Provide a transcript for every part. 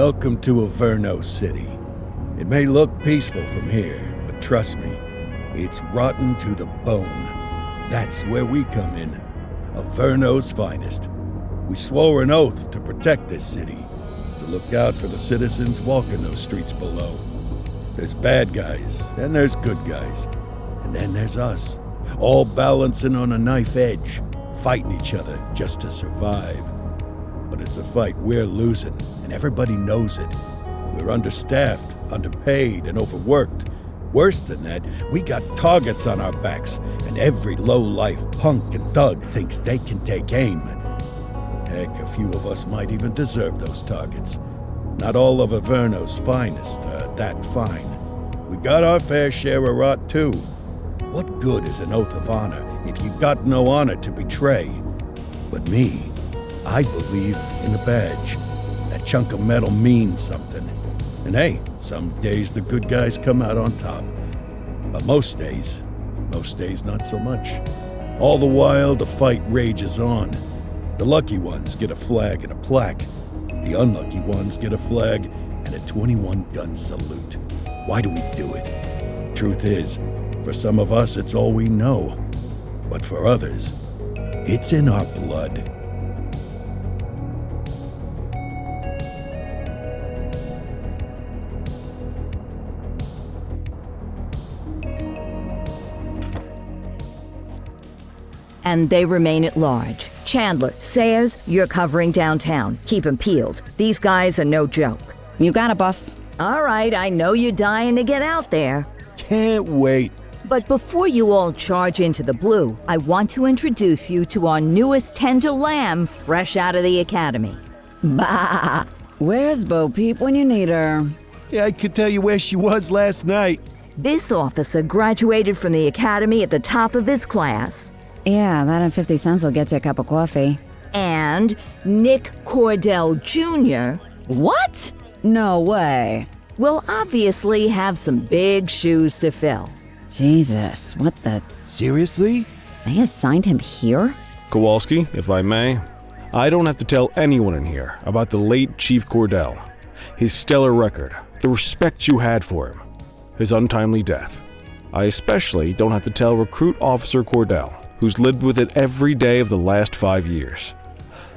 Welcome to Averno City. It may look peaceful from here, but trust me, it's rotten to the bone. That's where we come in. Averno's finest. We swore an oath to protect this city, to look out for the citizens walking those streets below. There's bad guys, and there's good guys. And then there's us, all balancing on a knife edge, fighting each other just to survive. But it's a fight we're losing, and everybody knows it. We're understaffed, underpaid, and overworked. Worse than that, we got targets on our backs, and every low-life punk and thug thinks they can take aim. Heck, a few of us might even deserve those targets. Not all of Averno's finest are that fine. We got our fair share of rot, too. What good is an oath of honor if you got no honor to betray? But me, I believe in a badge. That chunk of metal means something. And hey, some days the good guys come out on top. But most days not so much. All the while, the fight rages on. The lucky ones get a flag and a plaque. The unlucky ones get a flag and a 21-gun salute. Why do we do it? Truth is, for some of us, it's all we know. But for others, it's in our blood. And they remain at large. Chandler, Sayers, you're covering downtown. Keep 'em peeled. These guys are no joke. You got it, boss. All right, I know you're dying to get out there. Can't wait. But before you all charge into the blue, I want to introduce you to our newest tender lamb fresh out of the academy. Bah! Where's Bo Peep when you need her? Yeah, I could tell you where she was last night. This officer graduated from the academy at the top of his class. Yeah, that and 50 cents will get you a cup of coffee. And Nick Cordell Jr. What? No way. will obviously have some big shoes to fill. Jesus, what the... Seriously? They assigned him here? Kowalski, if I may, I don't have to tell anyone in here about the late Chief Cordell, his stellar record, the respect you had for him, his untimely death. I especially don't have to tell Recruit Officer Cordell, who's lived with it every day of the last 5 years.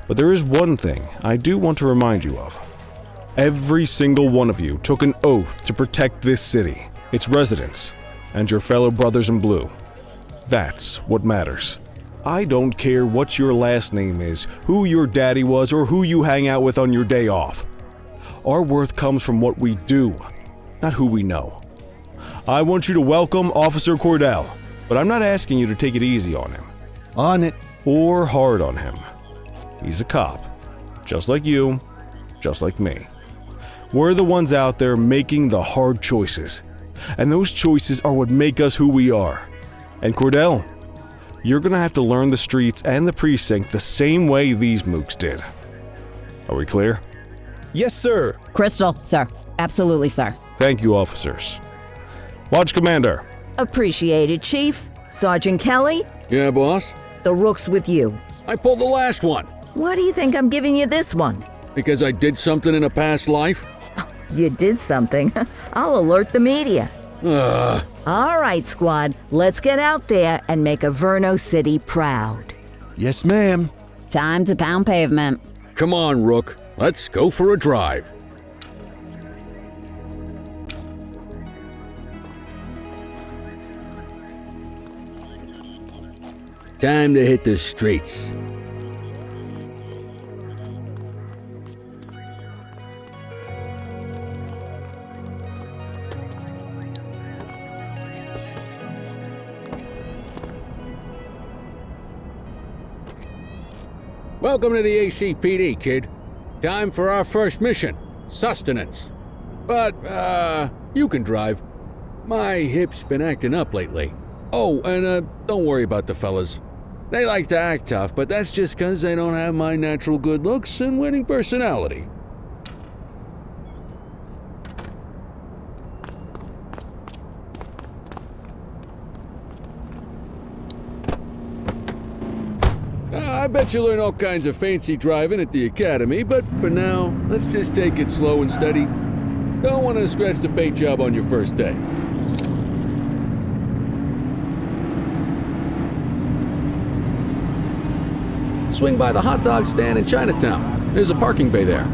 But there is one thing I do want to remind you of. Every single one of you took an oath to protect this city, its residents, and your fellow brothers in blue. That's what matters. I don't care what your last name is, who your daddy was, or who you hang out with on your day off. Our worth comes from what we do, not who we know. I want you to welcome Officer Cordell, but I'm not asking you to take it easy on him. On it. Or hard on him. He's a cop, just like you, just like me. We're the ones out there making the hard choices, and those choices are what make us who we are. And Cordell, you're gonna have to learn the streets and the precinct the same way these mooks did. Are we clear? Yes, sir. Crystal, sir. Absolutely, sir. Thank you, officers. Watch Commander. Appreciated, Chief. Sergeant Kelly, Yeah, boss? the rook's with you. I pulled the last one. Why do you think I'm giving you this one? Because I did something in a past life? You did something. I'll alert the media. Ugh. All right, squad, let's get out there and make Averno City proud. Yes, ma'am. Time to pound pavement. Come on, Rook. Let's go for a drive. Time to hit the streets. Welcome to the ACPD, kid. Time for our first mission, sustenance. But, you can drive. My hip's been acting up lately. Oh, and, don't worry about the fellas. They like to act tough, but that's just 'cause they don't have my natural good looks and winning personality. I bet you learn all kinds of fancy driving at the academy, but for now, let's just take it slow and steady. Don't want to scratch the paint job on your first day. Swing by the hot dog stand in Chinatown. There's a parking bay there.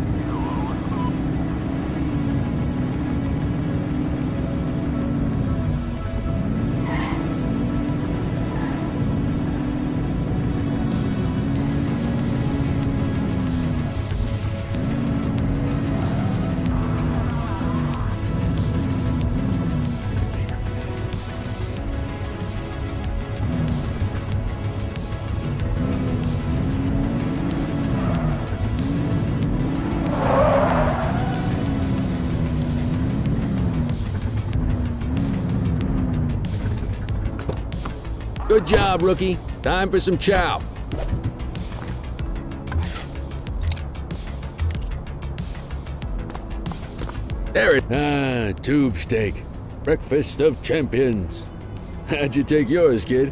Good job, rookie. Time for some chow. There it. Tube steak. Breakfast of champions. How'd you take yours, kid?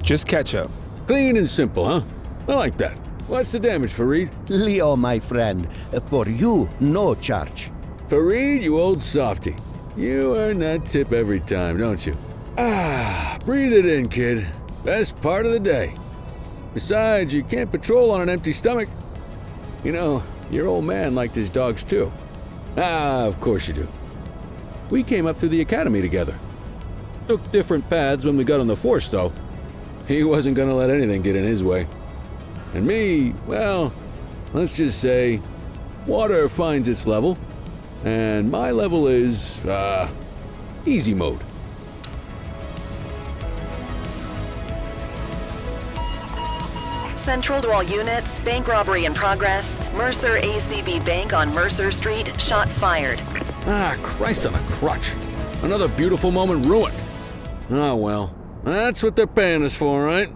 Just ketchup. Clean and simple, huh? I like that. What's the damage, Fareed? Leo, my friend, for you, no charge. Fareed, you old softy. You earn that tip every time, don't you? Breathe it in, kid. Best part of the day. Besides, you can't patrol on an empty stomach. You know, your old man liked his dogs too. Of course you do. We came up through the academy together. Took different paths when we got on the force, though. He wasn't gonna let anything get in his way. And me, well, let's just say, water finds its level. And my level is, easy mode. Central to all units, bank robbery in progress. Mercer ACB Bank on Mercer Street, shots fired. Christ on a crutch. Another beautiful moment ruined. Oh well, that's what they're paying us for, right?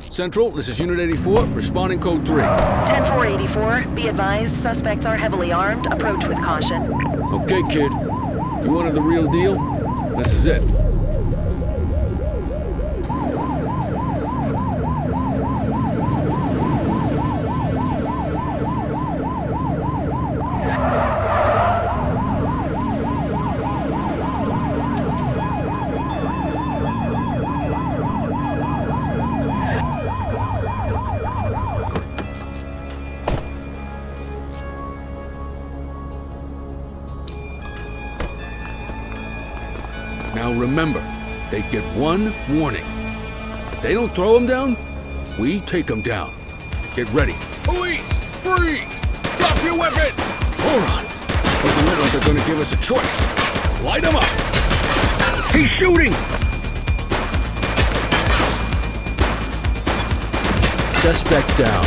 Central, this is Unit 84, responding code 3. 10-484, be advised, suspects are heavily armed. Approach with caution. Okay, kid. You wanted the real deal? This is it. Now remember, they get one warning. If they don't throw them down, we take them down. Get ready. Police! Freeze! Drop your weapons! Morons! Doesn't look like they're gonna give us a choice. Light them up! He's shooting! Suspect down.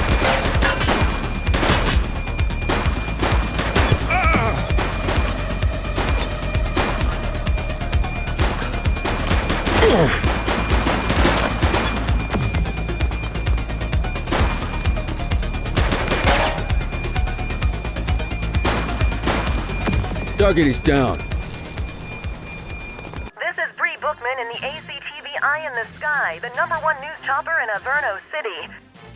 Target is down. This is Bree Bookman in the ACTV Eye in the Sky, the #1 news chopper in Averno City.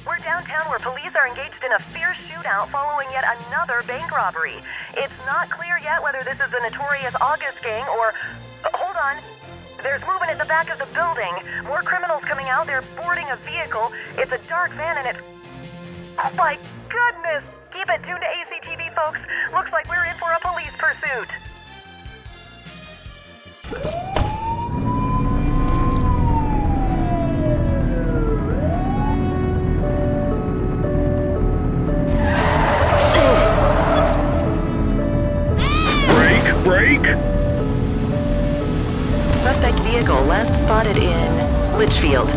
We're downtown where police are engaged in a fierce shootout following yet another bank robbery. It's not clear yet whether this is the notorious August gang or... hold on. There's movement at the back of the building. More criminals coming out. They're boarding a vehicle. It's a dark van and it's... oh my goodness! Keep it tuned to ACTV, folks. Looks like we're in for a police pursuit. Break! Suspect vehicle last spotted in Litchfield.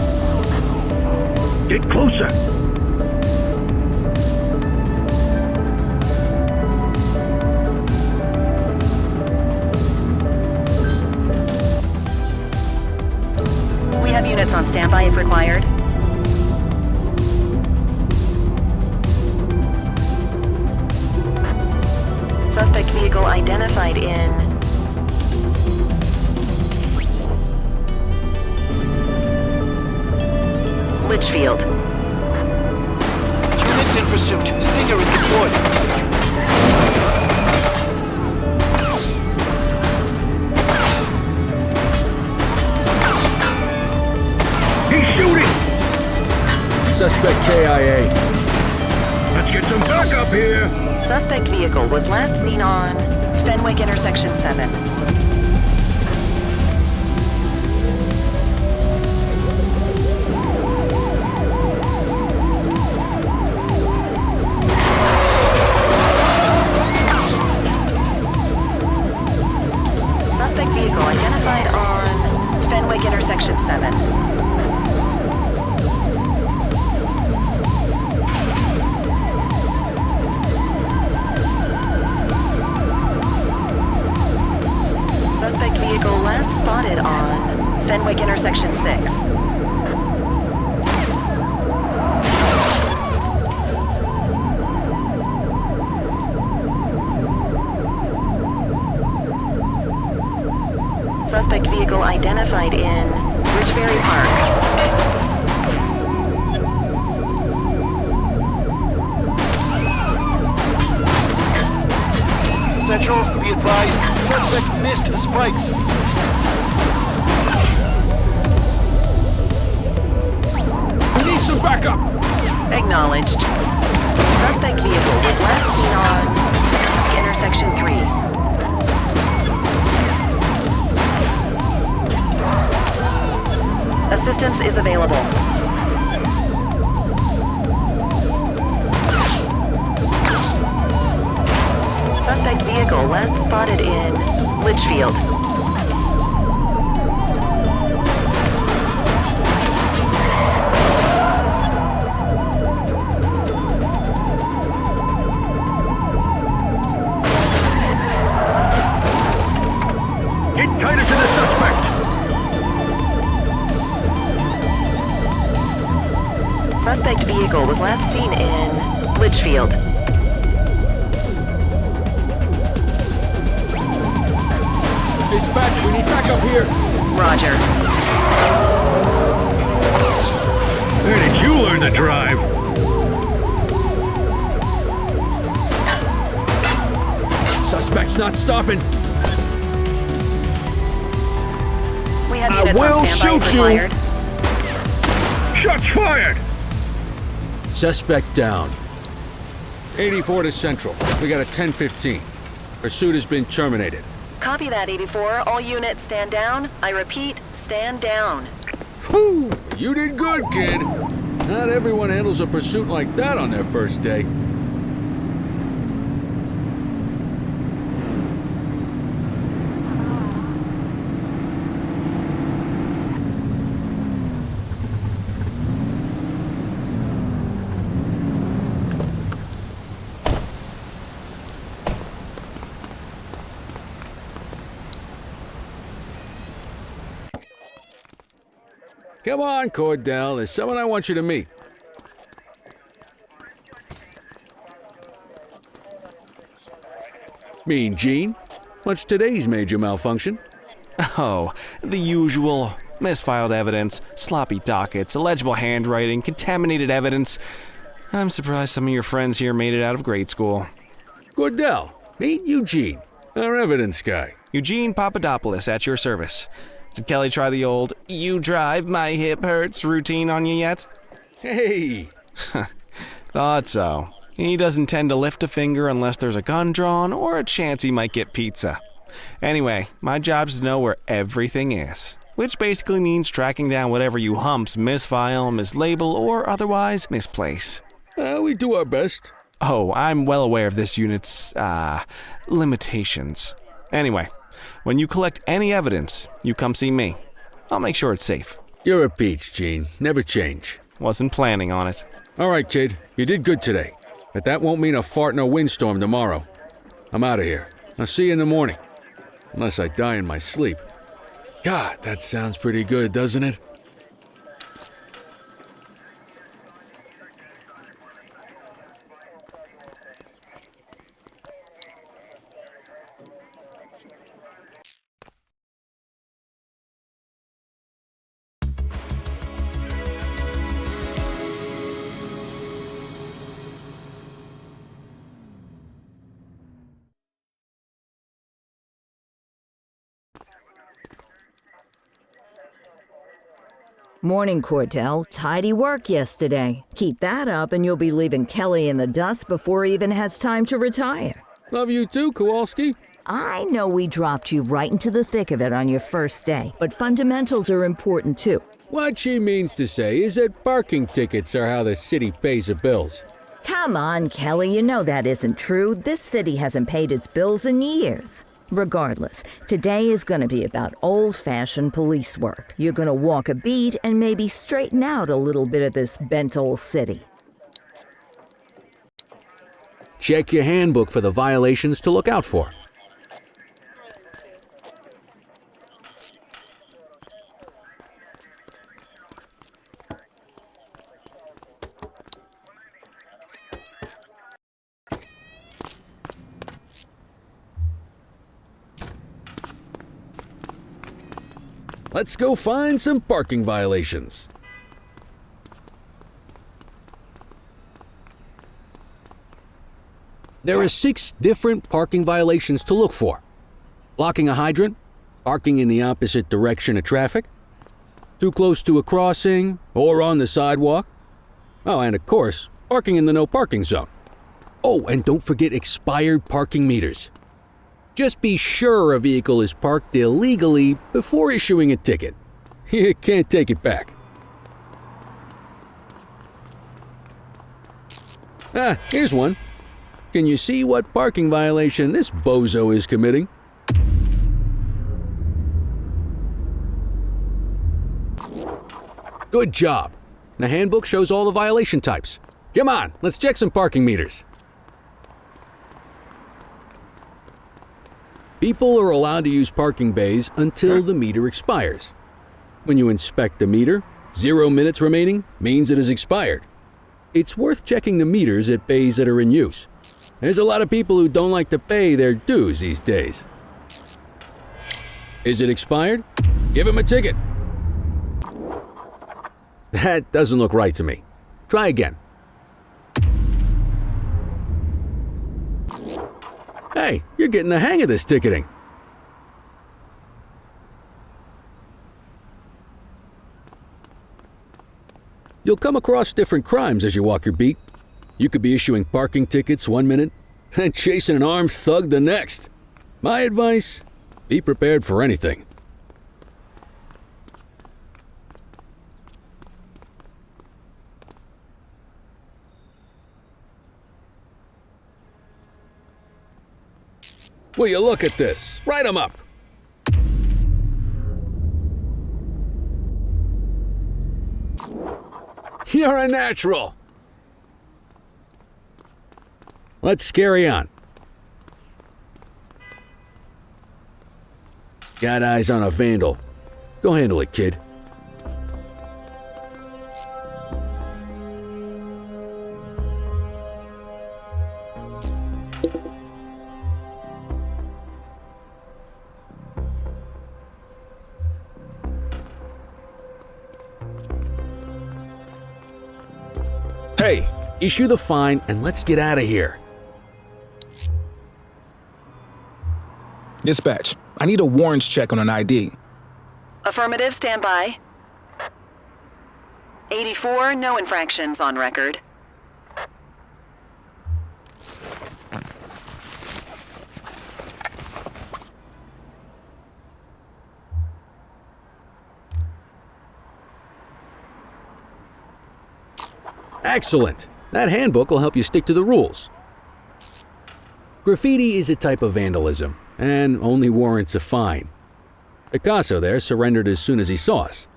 Get closer! We have units on standby if required. Suspect vehicle identified in get some backup here! Suspect vehicle was last seen on Fenwick intersection 7. Suspect vehicle identified on Fenwick intersection 7. Suspect vehicle last spotted on Fenwick intersection 6. Suspect vehicle identified in Ridgeberry Park. Central, be advised, suspect missed spikes. We need some backup! Acknowledged. Suspect vehicle was last seen on intersection 3. Assistance is available. Suspect vehicle last spotted in Litchfield. Get tighter to the suspect! Suspect vehicle was last seen in Litchfield. Dispatch, we need backup here! Roger. Where did you learn to drive? Suspect's not stopping! We have I units on will standby shoot if you. required. Shots fired! Suspect down. 84 to Central. We got a 10-15. Pursuit has been terminated. Copy that, 84. All units stand down. I repeat, stand down. Whew! You did good, kid. Not everyone handles a pursuit like that on their first day. Come on, Cordell. There's someone I want you to meet. Mean Gene? What's today's major malfunction? Oh, the usual. Misfiled evidence, sloppy dockets, illegible handwriting, contaminated evidence. I'm surprised some of your friends here made it out of grade school. Cordell, meet Eugene, our evidence guy. Eugene Papadopoulos at your service. Did Kelly try the old, "you drive, my hip hurts" routine on you yet? Hey! Thought so. He doesn't tend to lift a finger unless there's a gun drawn or a chance he might get pizza. Anyway, my job's to know where everything is, which basically means tracking down whatever you humps misfile, mislabel, or otherwise misplace. We do our best. Oh, I'm well aware of this unit's, limitations. Anyway, when you collect any evidence, you come see me. I'll make sure it's safe. You're a peach, Gene. Never change. Wasn't planning on it. All right, kid. You did good today. But that won't mean a fart in a windstorm tomorrow. I'm out of here. I'll see you in the morning. Unless I die in my sleep. God, that sounds pretty good, doesn't it? Morning, Cordell. Tidy work yesterday. Keep that up and you'll be leaving Kelly in the dust before he even has time to retire. Love you too, Kowalski. I know we dropped you right into the thick of it on your first day, but fundamentals are important too. What she means to say is that parking tickets are how the city pays the bills. Come on, Kelly, you know that isn't true. This city hasn't paid its bills in years. Regardless, today is going to be about old-fashioned police work. You're going to walk a beat and maybe straighten out a little bit of this bent old city. Check your handbook for the violations to look out for. Let's go find some parking violations. There are 6 different parking violations to look for. Blocking a hydrant, parking in the opposite direction of traffic, too close to a crossing or on the sidewalk. Oh, and of course, parking in the no parking zone. Oh, and don't forget expired parking meters. Just be sure a vehicle is parked illegally before issuing a ticket. You can't take it back. Ah, here's one. Can you see what parking violation this bozo is committing? Good job. The handbook shows all the violation types. Come on, let's check some parking meters. People are allowed to use parking bays until the meter expires. When you inspect the meter, 0 minutes remaining means it has expired. It's worth checking the meters at bays that are in use. There's a lot of people who don't like to pay their dues these days. Is it expired? Give him a ticket. That doesn't look right to me. Try again. Hey, you're getting the hang of this ticketing. You'll come across different crimes as you walk your beat. You could be issuing parking tickets 1 minute and chasing an armed thug the next. My advice, be prepared for anything. Will you look at this? Write 'em up. You're a natural. Let's carry on. Got eyes on a vandal. Go handle it, kid. Hey, Issue the fine and let's get out of here. dispatch. I need a warrants check on an ID. Affirmative, stand by. 84, no infractions on record. Excellent. That handbook will help you stick to the rules. Graffiti is a type of vandalism, and only warrants a fine. Picasso there surrendered as soon as he saw us,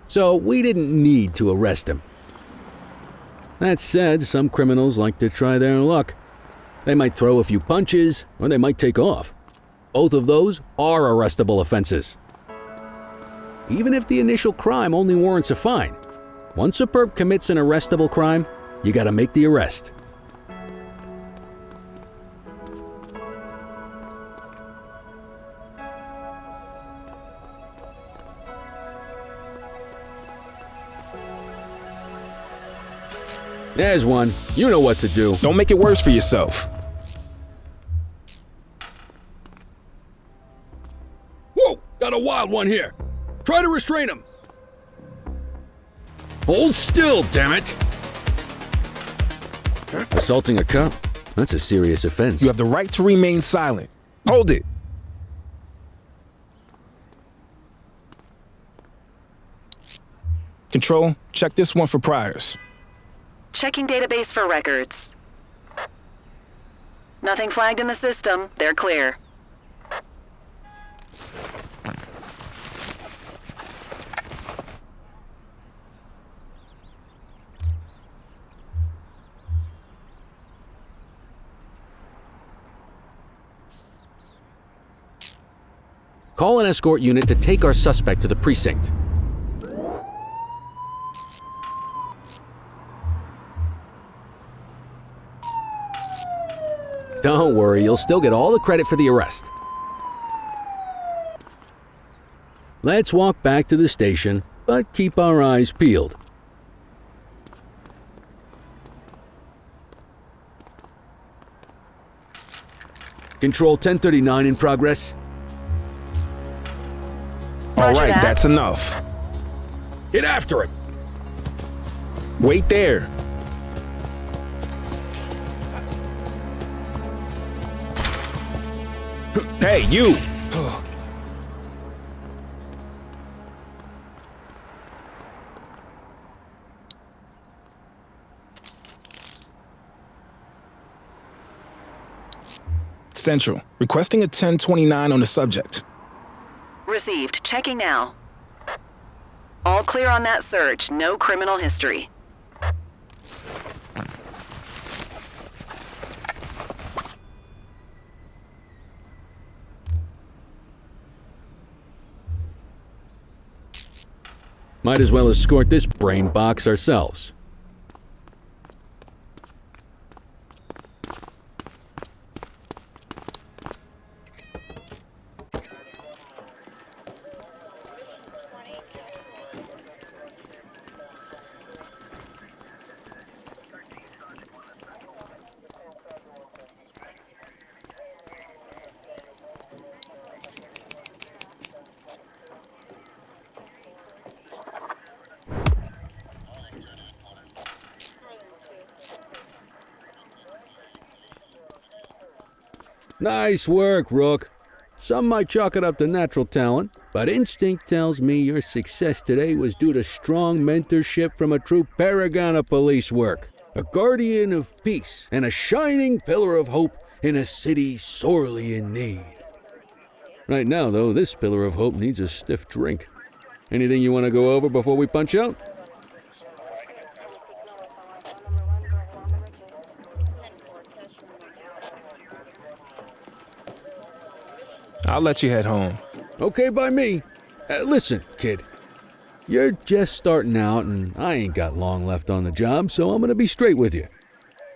so we didn't need to arrest him. That said, some criminals like to try their luck. They might throw a few punches, or they might take off. Both of those are arrestable offenses. Even if the initial crime only warrants a fine, once a perp commits an arrestable crime, you gotta make the arrest. There's one. You know what to do. Don't make it worse for yourself. Whoa! Got a wild one here. Try to restrain him. Hold still, damn it! Assaulting a cop? That's a serious offense. You have the right to remain silent. Hold it. Control, check this one for priors. Checking database for records. Nothing flagged in the system. They're clear. Call an escort unit to take our suspect to the precinct. Don't worry, you'll still get all the credit for the arrest. Let's walk back to the station, but keep our eyes peeled. Control 1039 in progress. All Roger right, that. that's enough. Get after him! Wait there. Hey, you! Central, requesting a 1029 on the subject. Received. Checking now. All clear on that search. No criminal history. Might as well escort this brain box ourselves. Nice work, Rook. Some might chalk it up to natural talent, but instinct tells me your success today was due to strong mentorship from a true paragon of police work, a guardian of peace, and a shining pillar of hope in a city sorely in need. Right now, though, this pillar of hope needs a stiff drink. Anything you want to go over before we punch out? I'll let you head home. Okay by me. Listen, kid. You're just starting out, and I ain't got long left on the job, so I'm gonna be straight with you.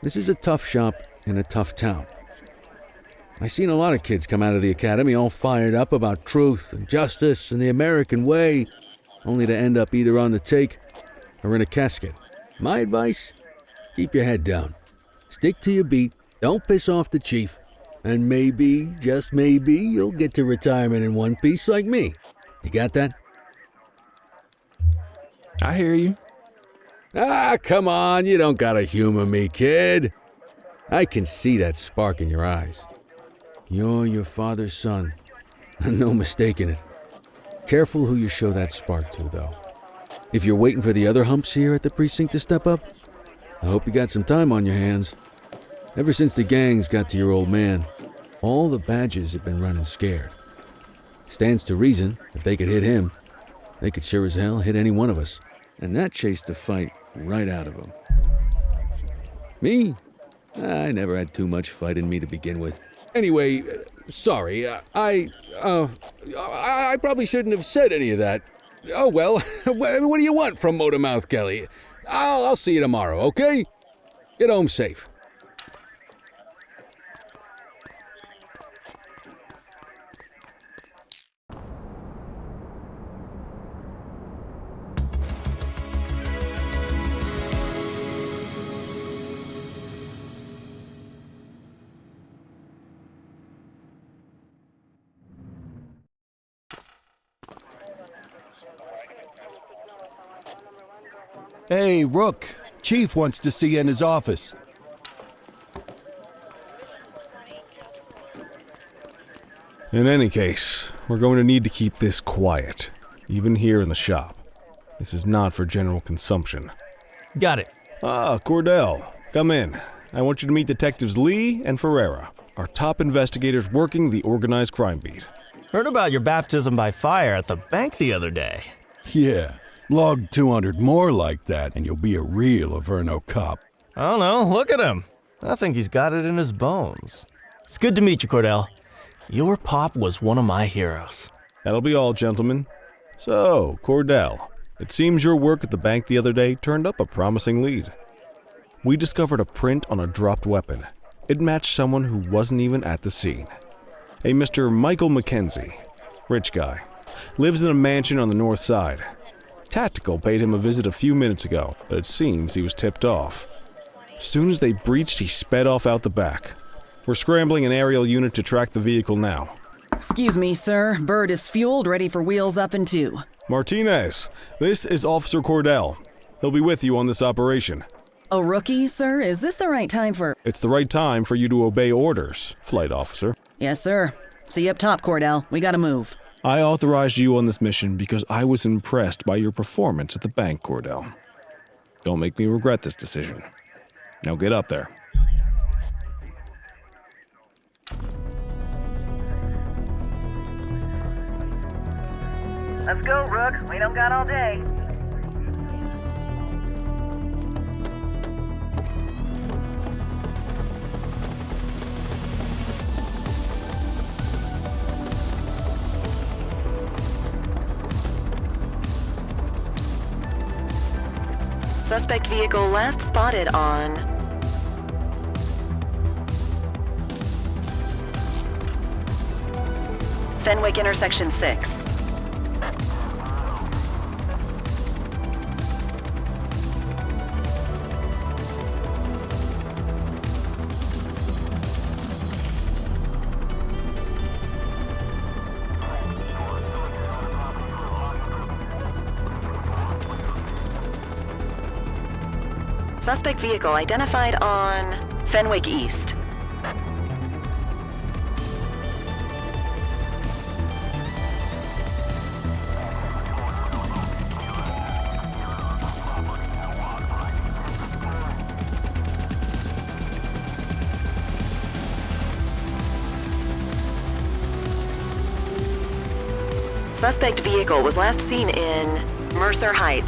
This is a tough shop in a tough town. I seen a lot of kids come out of the academy all fired up about truth and justice and the American way, only to end up either on the take or in a casket. My advice? Keep your head down. Stick to your beat, don't piss off the chief, and maybe, just maybe, you'll get to retirement in one piece like me. You got that? I hear you. Ah, come on, you don't gotta humor me, kid. I can see that spark in your eyes. You're your father's son. No mistaking it. Careful who you show that spark to, though. If you're waiting for the other humps here at the precinct to step up, I hope you got some time on your hands. Ever since the gangs got to your old man, all the badges have been running scared. Stands to reason, if they could hit him, they could sure as hell hit any one of us. And that chased the fight right out of him. Me? I never had too much fight in me to begin with. Anyway, sorry, I probably shouldn't have said any of that. Oh well, what do you want from Motormouth Kelly? I'll see you tomorrow, okay? Get home safe. Hey, Rook. Chief wants to see you in his office. In any case, we're going to need to keep this quiet, even here in the shop. This is not for general consumption. Got it. Ah, Cordell, come in. I want you to meet Detectives Lee and Ferreira, our top investigators working the organized crime beat. Heard about your baptism by fire at the bank the other day. Yeah, log 200 more like that and you'll be a real Averno cop. I don't know, look at him. I think he's got it in his bones. It's good to meet you, Cordell. Your pop was one of my heroes. That'll be all, gentlemen. So, Cordell, it seems your work at the bank the other day turned up a promising lead. We discovered a print on a dropped weapon. It matched someone who wasn't even at the scene. A Mr. Michael McKenzie, rich guy, lives in a mansion on the north side. Tactical paid him a visit a few minutes ago, but it seems he was tipped off. As soon as they breached, he sped off out the back. We're scrambling an aerial unit to track the vehicle now. Excuse me, sir. Bird is fueled, ready for wheels up in 2. Martinez, this is Officer Cordell. He'll be with you on this operation. A rookie, sir? Is this the right time for... It's the right time for you to obey orders, Flight Officer. Yes, sir. See you up top, Cordell. We gotta move. I authorized you on this mission because I was impressed by your performance at the bank, Cordell. Don't make me regret this decision. Now get up there. Let's go, Rook. We don't got all day. Suspect vehicle last spotted on Fenwick intersection 6. Suspect vehicle identified on Fenwick East. Suspect vehicle was last seen in Mercer Heights.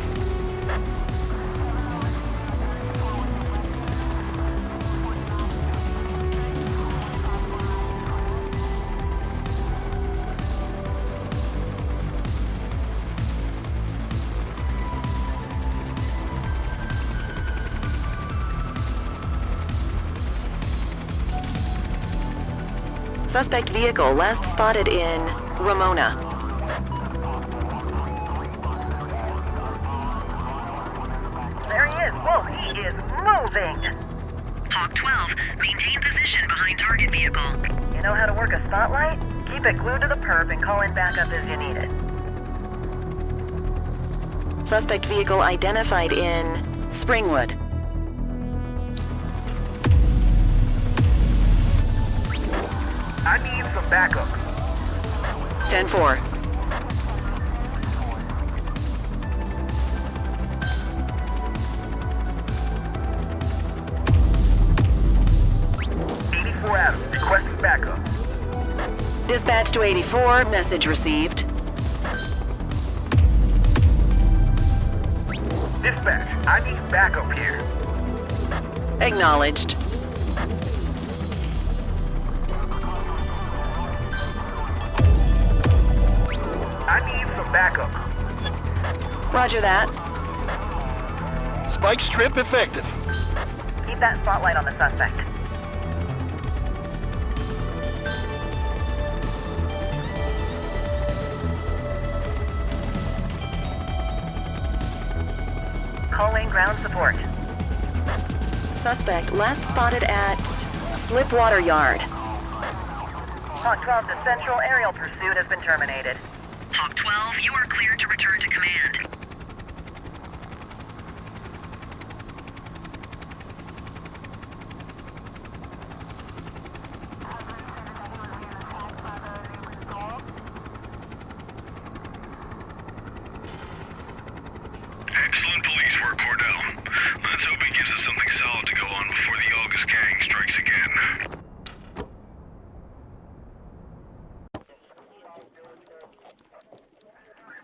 Suspect vehicle last spotted in Ramona. There he is. Whoa, he is moving. Hawk 12, maintain position behind target vehicle. You know how to work a spotlight? Keep it glued to the perp and call in backup as you need it. Suspect vehicle identified in Springwood. I need some backup. 10-4. Adams, requesting backup. Dispatch to 84, message received. Dispatch, I need backup here. Acknowledged. I need some backup. Roger that. Spike strip effective. Keep that spotlight on the suspect. Calling ground support. Suspect last spotted at Slipwater Yard. Hawk 12 to Central, aerial pursuit has been terminated. Hawk 12, you are cleared to return to command.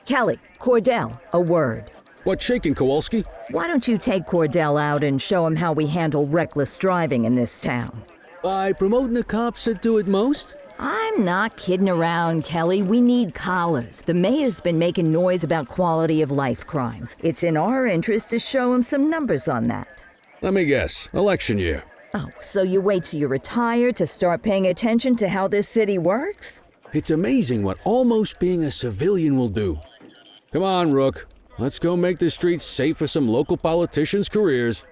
Kelly, Cordell, a word. What's shaking, Kowalski? Why don't you take Cordell out and show him how we handle reckless driving in this town? By promoting the cops that do it most? I'm not kidding around, Kelly. We need collars. The mayor's been making noise about quality of life crimes. It's in our interest to show him some numbers on that. Let me guess. Election year. Oh, so you wait till you're retired to start paying attention to how this city works? It's amazing what almost being a civilian will do. Come on, Rook. Let's go make the streets safe for some local politicians' careers.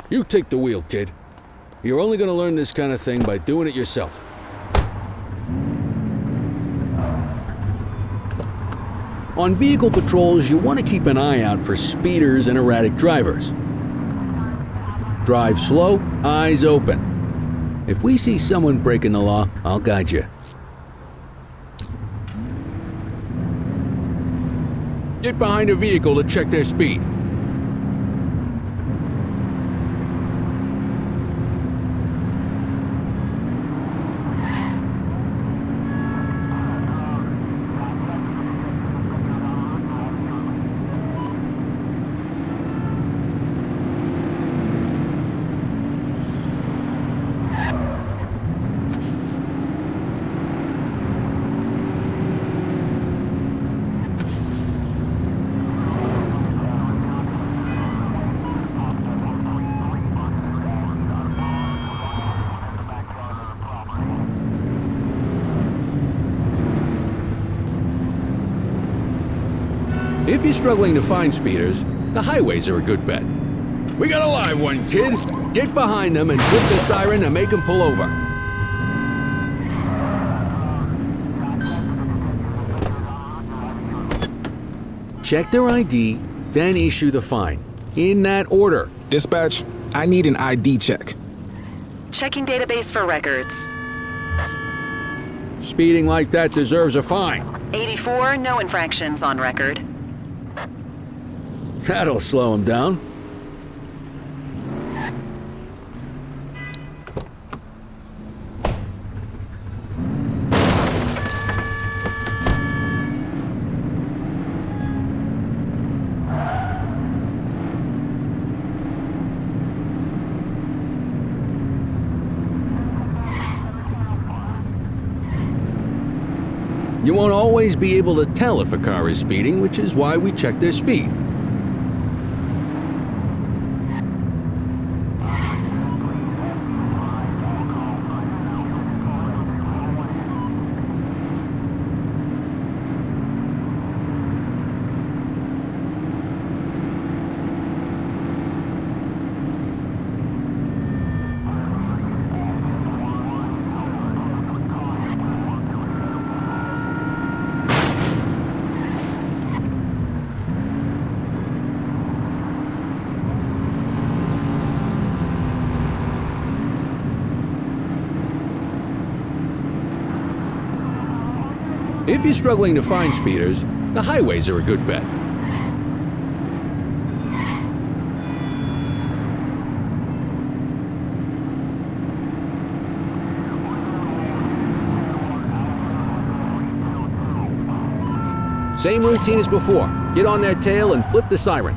You take the wheel, kid. You're only going to learn this kind of thing by doing it yourself. On vehicle patrols, you want to keep an eye out for speeders and erratic drivers. Drive slow, eyes open. If we see someone breaking the law, I'll guide you. Get behind a vehicle to check their speed. If you're struggling to find speeders, the highways are a good bet. We got a live one, kid. Get behind them and flip the siren to make them pull over. Check their ID, then issue the fine. In that order. Dispatch, I need an ID check. Checking database for records. Speeding like that deserves a fine. 84, no infractions on record. That'll slow him down. You won't always be able to tell if a car is speeding, which is why we check their speed. If you're struggling to find speeders, the highways are a good bet. Same routine as before. Get on their tail and flip the siren.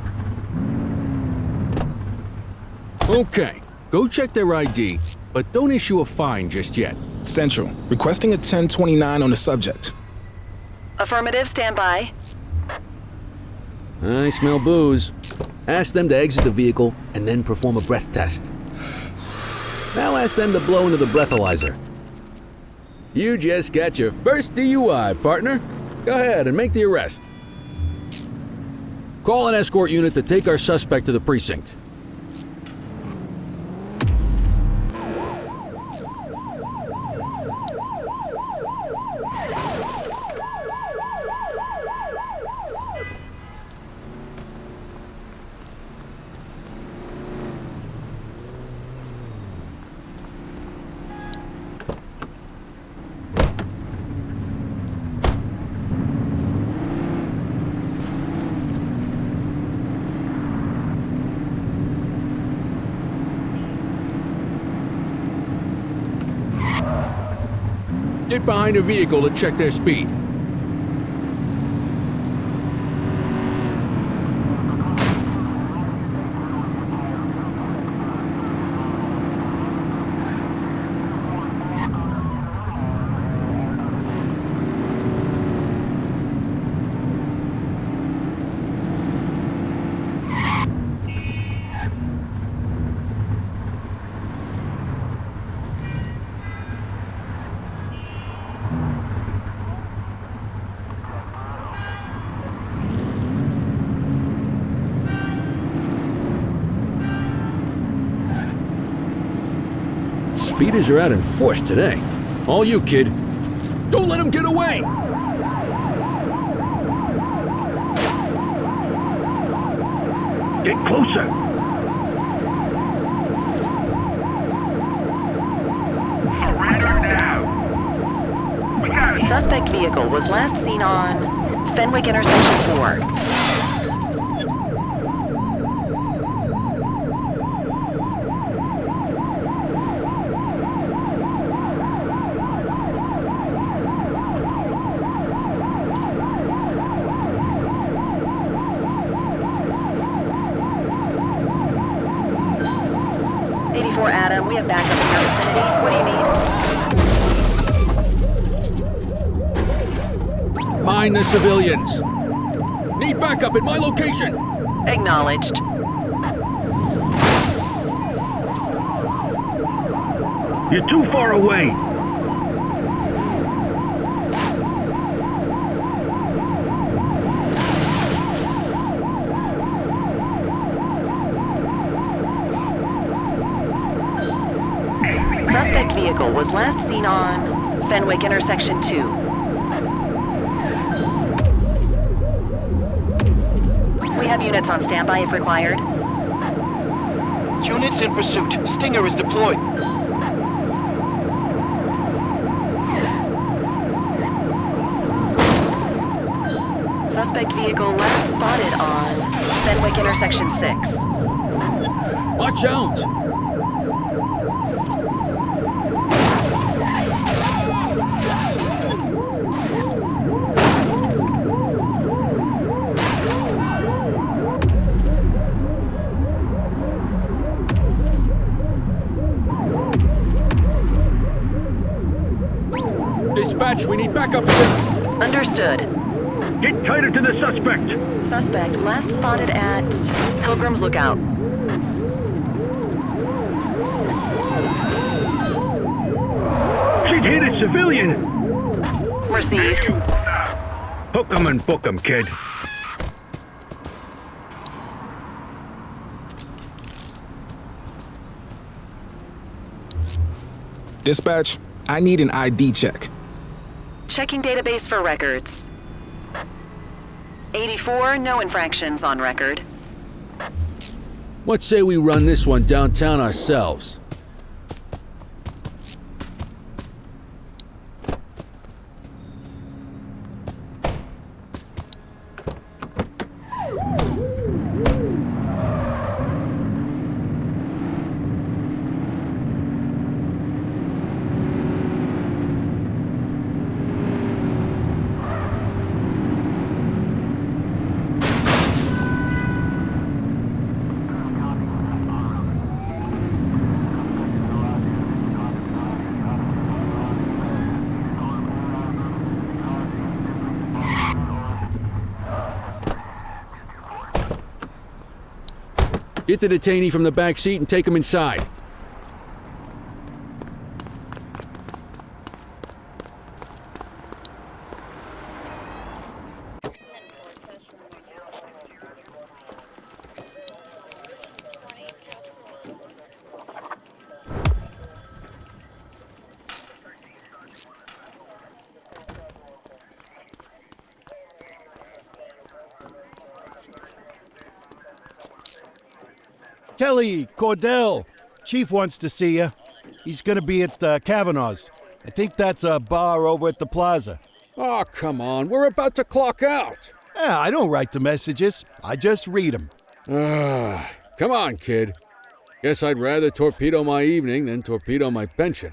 Okay, go check their ID, but don't issue a fine just yet. Central, requesting a 1029 on the subject. Affirmative, stand by. I smell booze. Ask them to exit the vehicle and then perform a breath test. Now ask them to blow into the breathalyzer. You just got your first DUI, partner. Go ahead and make the arrest. Call an escort unit to take our suspect to the precinct. Get behind a vehicle to check their speed. Speeders are out in force today. All you, kid. Don't let him get away! Get closer! Surrender now! We got it! Suspect vehicle was last seen on Fenwick Intersection 4. 84 Adam, we have backup in your vicinity. What do you need? Mind the civilians. Need backup at my location. Acknowledged. You're too far away! Suspect vehicle was last seen on Fenwick Intersection 2. We have units on standby if required. Units in pursuit. Stinger is deployed. Suspect vehicle last spotted on Fenwick Intersection 6. Watch out! Dispatch, we need backup here. Understood. Get tighter to the suspect! Suspect last spotted at Pilgrim's Lookout. She's hit a civilian! Received. Hook 'em and book 'em, kid. Dispatch, I need an ID check. Checking database for records. 84, no infractions on record. What say we run this one downtown ourselves? Get the detainee from the back seat and take him inside. Kelly, Cordell, Chief wants to see you. He's gonna be at Kavanaugh's. I think that's a bar over at the plaza. Oh, come on, we're about to clock out. Yeah, I don't write the messages. I just read them. Come on, kid. Guess I'd rather torpedo my evening than torpedo my pension.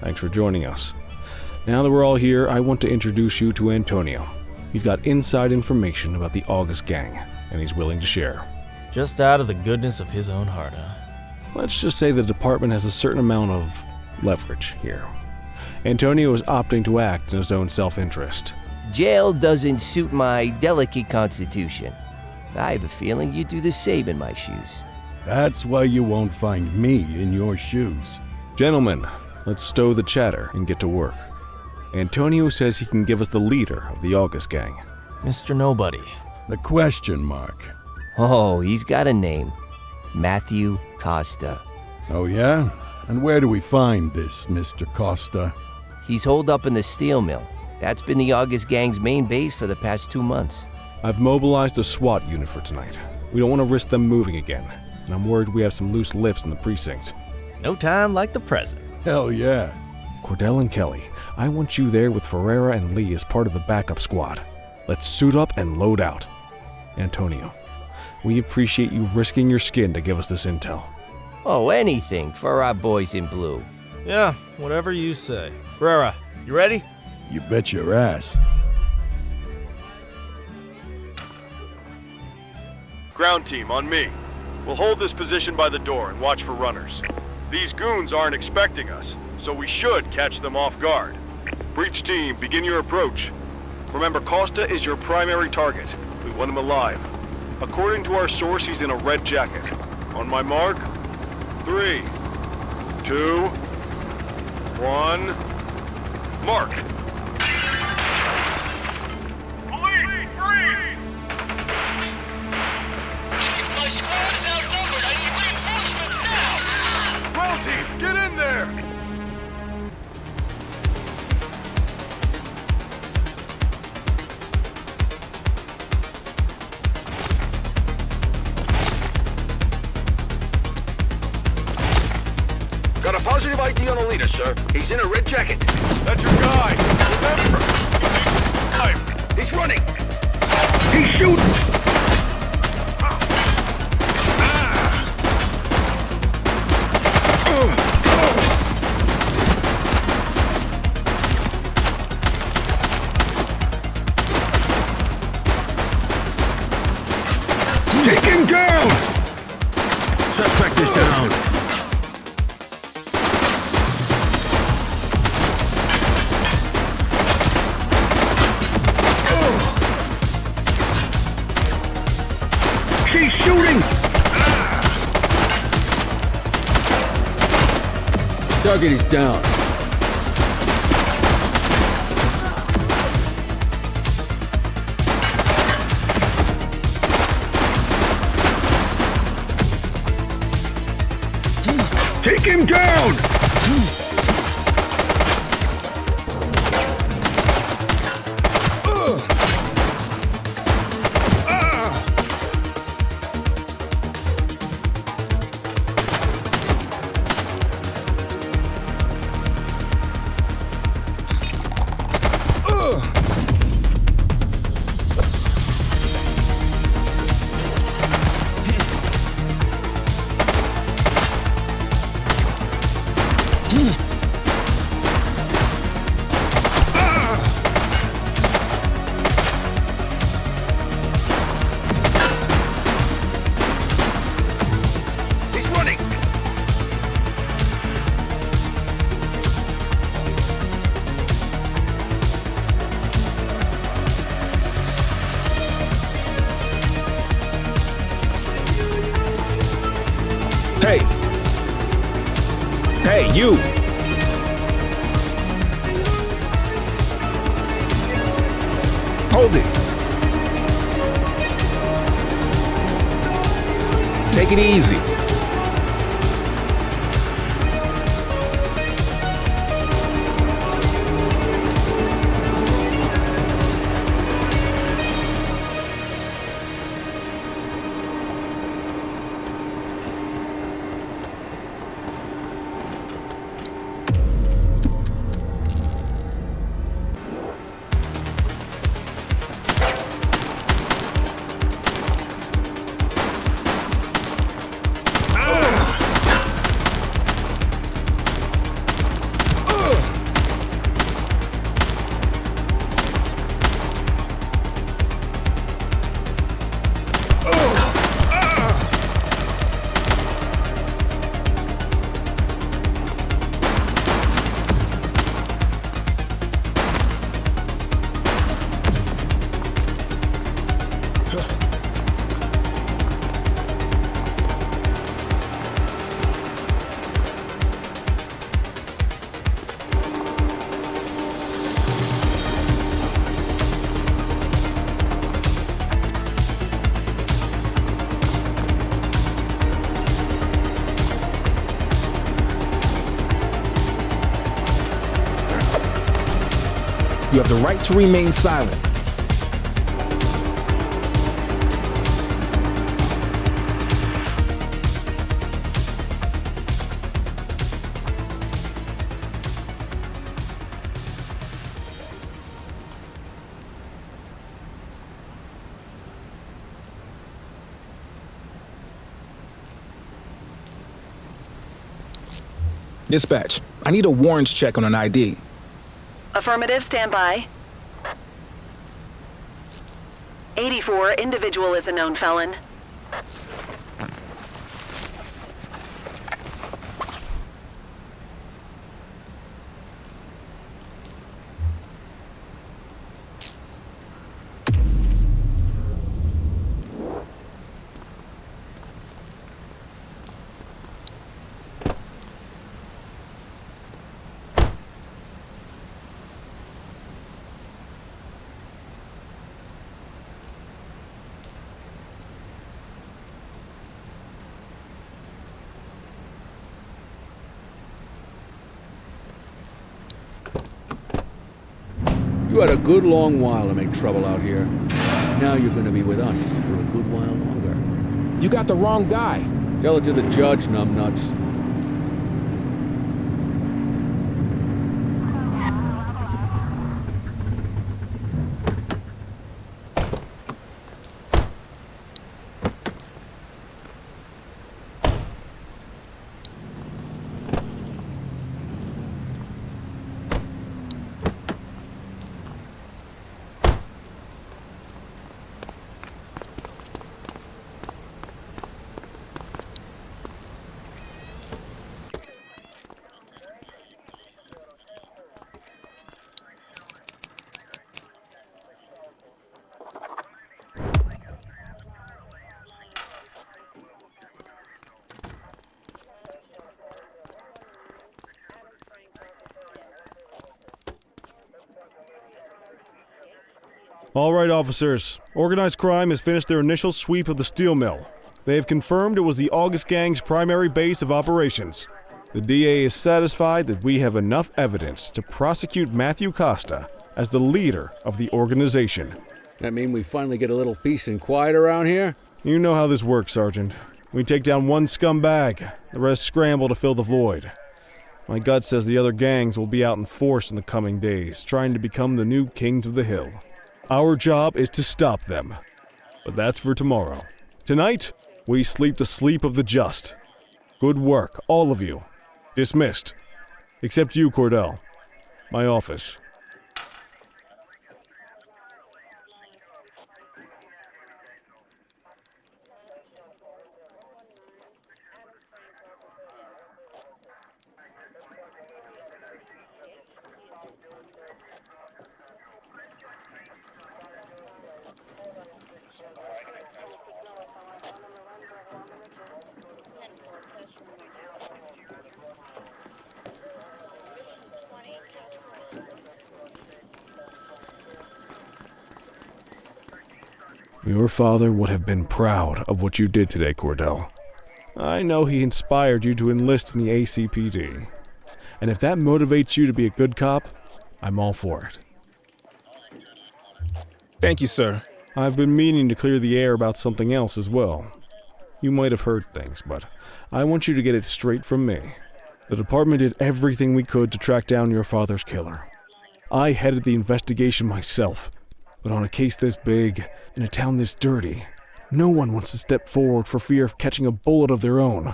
Thanks for joining us. Now that we're all here, I want to introduce you to Antonio. He's got inside information about the August gang, and he's willing to share. Just out of the goodness of his own heart, huh? Let's just say the department has a certain amount of leverage here. Antonio is opting to act in his own self-interest. Jail doesn't suit my delicate constitution. I have a feeling you do the same in my shoes. That's why you won't find me in your shoes. Gentlemen, let's stow the chatter and get to work. Antonio says he can give us the leader of the August gang. Mr. Nobody. The question mark. Oh, he's got a name. Matthew Costa. Oh yeah? And where do we find this Mr. Costa? He's holed up in the steel mill. That's been the August gang's main base for the past 2 months. I've mobilized a SWAT unit for tonight. We don't want to risk them moving again, and I'm worried we have some loose lips in the precinct. No time like the present. Hell yeah. Cordell and Kelly, I want you there with Ferreira and Lee as part of the backup squad. Let's suit up and load out. Antonio, we appreciate you risking your skin to give us this intel. Oh, anything for our boys in blue. Yeah, whatever you say. Ferreira, you ready? You bet your ass. Ground team, on me. We'll hold this position by the door and watch for runners. These goons aren't expecting us, so we should catch them off guard. Breach team, begin your approach. Remember, Costa is your primary target. We want him alive. According to our source, he's in a red jacket. On my mark, 3, 2, 1, mark! Police, freeze! My squad is outnumbered. I need reinforcements now! Ground team, get in there! Got a positive ID on the leader, sir. He's in a red jacket. That's your guy! Remember! He's running! He's shooting! Take him down! Suspect is down. She's shooting! Target is down. Take him down! Hey! Hey, you! Hold it! Take it easy. You have the right to remain silent. Dispatch, I need a warrants check on an ID. Affirmative, stand by. 84, individual is a known felon. You had a good long while to make trouble out here. Now you're gonna be with us for a good while longer. You got the wrong guy. Tell it to the judge, numbnuts. All right, officers. Organized crime has finished their initial sweep of the steel mill. They have confirmed it was the August Gang's primary base of operations. The DA is satisfied that we have enough evidence to prosecute Matthew Costa as the leader of the organization. That mean we finally get a little peace and quiet around here? You know how this works, Sergeant. We take down one scumbag, the rest scramble to fill the void. My gut says the other gangs will be out in force in the coming days, trying to become the new kings of the hill. Our job is to stop them. But that's for tomorrow. Tonight, we sleep the sleep of the just. Good work, all of you. Dismissed. Except you, Cordell. My office. Your father would have been proud of what you did today, Cordell. I know he inspired you to enlist in the ACPD. And if that motivates you to be a good cop, I'm all for it. Thank you, sir. I've been meaning to clear the air about something else as well. You might have heard things, but I want you to get it straight from me. The department did everything we could to track down your father's killer. I headed the investigation myself. But on a case this big, in a town this dirty, no one wants to step forward for fear of catching a bullet of their own.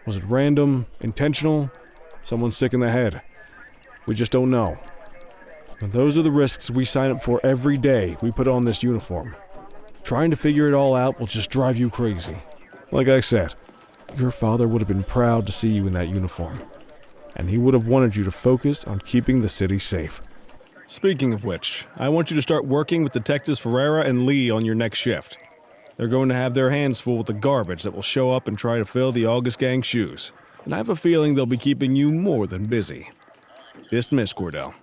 Was it random, intentional, someone sick in the head? We just don't know. But those are the risks we sign up for every day we put on this uniform. Trying to figure it all out will just drive you crazy. Like I said, your father would have been proud to see you in that uniform. And he would have wanted you to focus on keeping the city safe. Speaking of which, I want you to start working with Detectives Ferreira and Lee on your next shift. They're going to have their hands full with the garbage that will show up and try to fill the August Gang's shoes. And I have a feeling they'll be keeping you more than busy. Dismiss, Cordell.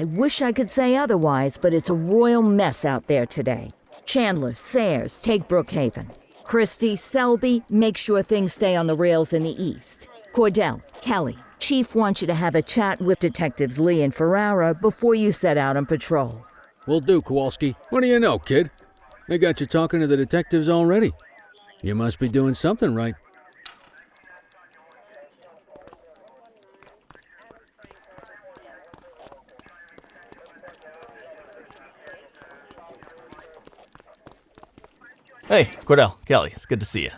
I wish I could say otherwise, but it's a royal mess out there today. Chandler, Sayers, take Brookhaven. Christie, Selby, make sure things stay on the rails in the east. Cordell, Kelly, Chief wants you to have a chat with Detectives Lee and Ferrara before you set out on patrol. Will do, Kowalski. What do you know, kid? They got you talking to the detectives already. You must be doing something right. Hey, Cordell, Kelly, it's good to see you.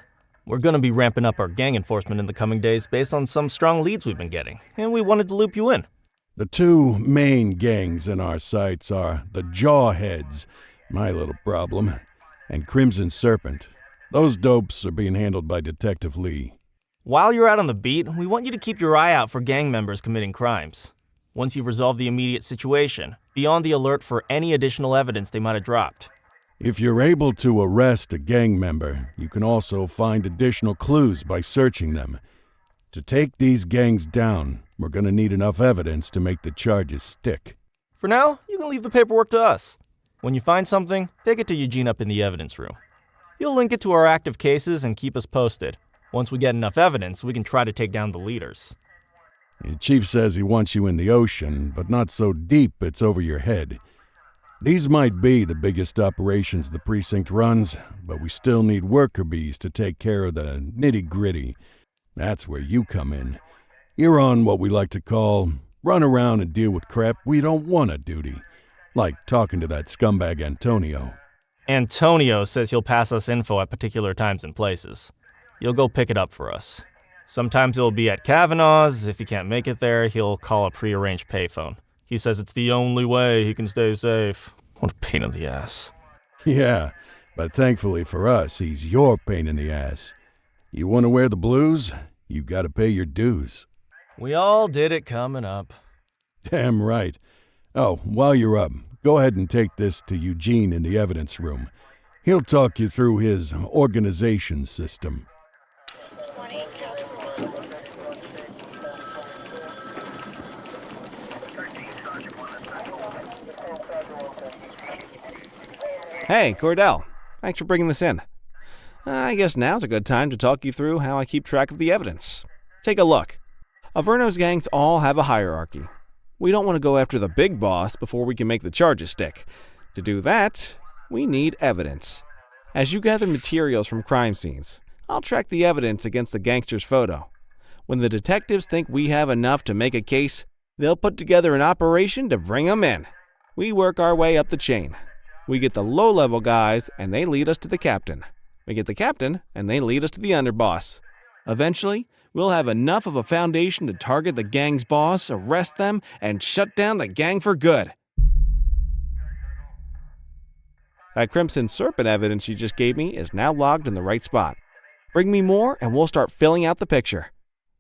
We're gonna be ramping up our gang enforcement in the coming days based on some strong leads we've been getting, and we wanted to loop you in. The two main gangs in our sights are the Jawheads, my little problem, and Crimson Serpent. Those dopes are being handled by Detective Lee. While you're out on the beat, we want you to keep your eye out for gang members committing crimes. Once you've resolved the immediate situation, be on the alert for any additional evidence they might have dropped. If you're able to arrest a gang member, you can also find additional clues by searching them. To take these gangs down, we're going to need enough evidence to make the charges stick. For now, you can leave the paperwork to us. When you find something, take it to Eugene up in the evidence room. He'll link it to our active cases and keep us posted. Once we get enough evidence, we can try to take down the leaders. The chief says he wants you in the ocean, but not so deep it's over your head. These might be the biggest operations the precinct runs, but we still need worker bees to take care of the nitty-gritty. That's where you come in. You're on what we like to call run around and deal with crap we don't want to duty, like talking to that scumbag Antonio. Antonio says he'll pass us info at particular times and places. You'll go pick it up for us. Sometimes it'll be at Kavanaugh's. If he can't make it there, he'll call a prearranged payphone. He says it's the only way he can stay safe. What a pain in the ass. Yeah, but thankfully for us, he's your pain in the ass. You want to wear the blues? You gotta pay your dues. We all did it coming up. Damn right. Oh, while you're up, go ahead and take this to Eugene in the evidence room. He'll talk you through his organization system. Hey, Cordell. Thanks for bringing this in. I guess now's a good time to talk you through how I keep track of the evidence. Take a look. Averno's gangs all have a hierarchy. We don't want to go after the big boss before we can make the charges stick. To do that, we need evidence. As you gather materials from crime scenes, I'll track the evidence against the gangster's photo. When the detectives think we have enough to make a case, they'll put together an operation to bring them in. We work our way up the chain. We get the low-level guys, and they lead us to the captain. We get the captain, and they lead us to the underboss. Eventually, we'll have enough of a foundation to target the gang's boss, arrest them, and shut down the gang for good. That Crimson Serpent evidence you just gave me is now logged in the right spot. Bring me more, and we'll start filling out the picture.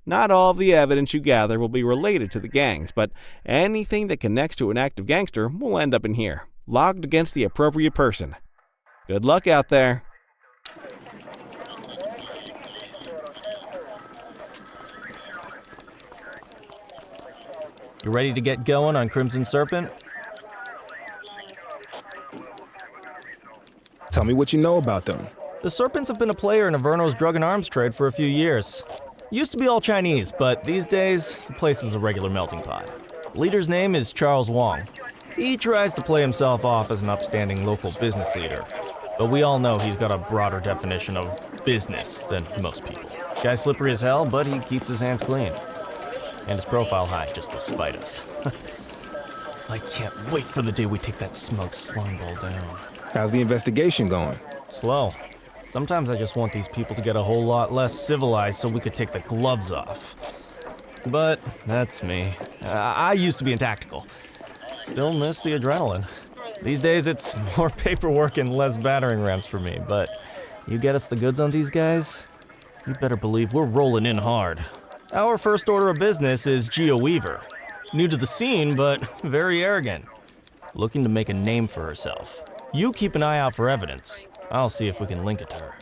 Not all of the evidence you gather will be related to the gangs, but anything that connects to an active gangster will end up in here, logged against the appropriate person. Good luck out there. You ready to get going on Crimson Serpent? Tell me what you know about them. The Serpents have been a player in Averno's drug and arms trade for a few years. Used to be all Chinese, but these days, the place is a regular melting pot. Leader's name is Charles Wong. He tries to play himself off as an upstanding local business leader, but we all know he's got a broader definition of business than most people. Guy's slippery as hell, but he keeps his hands clean. And his profile high, just to spite us. I can't wait for the day we take that smug slime ball down. How's the investigation going? Slow. Sometimes I just want these people to get a whole lot less civilized so we could take the gloves off. But that's me. I used to be in tactical. Still miss the adrenaline. These days it's more paperwork and less battering rams for me, but you get us the goods on these guys, you better believe we're rolling in hard. Our first order of business is Gia Weaver. New to the scene, but very arrogant. Looking to make a name for herself. You keep an eye out for evidence. I'll see if we can link it to her.